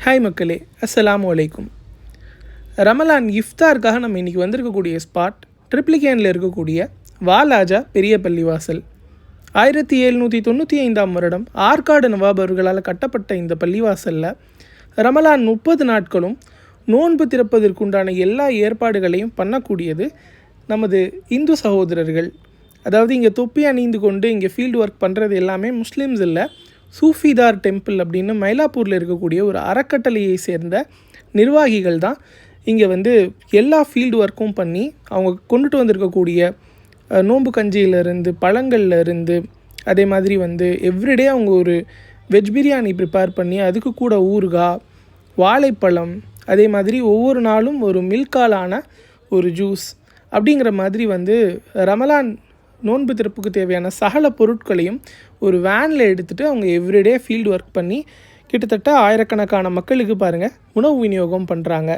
Hi மக்களே, அஸ்ஸலாமு அலைக்கும். ரமலான் இஃப்தாருக்காக நம்ம இன்றைக்கி வந்திருக்கக்கூடிய ஸ்பாட் ட்ரிப்ளிகேனில் இருக்கக்கூடிய வாலாஜா பெரிய பள்ளிவாசல். 1795 வருடம் ஆற்காடு நவாப் அவர்களால் கட்டப்பட்ட இந்த பள்ளிவாசலில் ரமலான் 30 நாட்களும் நோன்பு திறப்பதற்குண்டான எல்லா ஏற்பாடுகளையும் பண்ணக்கூடியது நமது இந்து சகோதரர்கள். அதாவது இங்கே தொப்பி அணிந்து கொண்டு இங்கே ஃபீல்டு ஒர்க் பண்ணுறது எல்லாமே முஸ்லீம்ஸ் இல்லை, சூஃபிதார் டெம்பிள் அப்படின்னு மயிலாப்பூரில் இருக்கக்கூடிய ஒரு அறக்கட்டளையை சேர்ந்த நிர்வாகிகள் தான் இங்கே எல்லா ஃபீல்டு ஒர்க்கும் பண்ணி அவங்க கொண்டுட்டு வந்திருக்கக்கூடிய நோன்பு கஞ்சியிலேருந்து பழங்கள்லேருந்து அதே மாதிரி எவ்ரிடே அவங்க ஒரு வெஜ் பிரியாணி ப்ரிப்பேர் பண்ணி அதுக்கு கூட ஊறுகாய், வாழைப்பழம், அதே மாதிரி ஒவ்வொரு நாளும் ஒரு மில்காலான ஒரு ஜூஸ் அப்படிங்கிற மாதிரி ரமலான் நோன்பு திறப்புக்கு தேவையான சகல பொருட்களையும் ஒரு வேனில் எடுத்துகிட்டு அவங்க எவ்ரிடே ஃபீல்டு ஒர்க் பண்ணி கிட்டத்தட்ட ஆயிரக்கணக்கான மக்களுக்கு உணவு விநியோகம் பண்ணுறாங்க.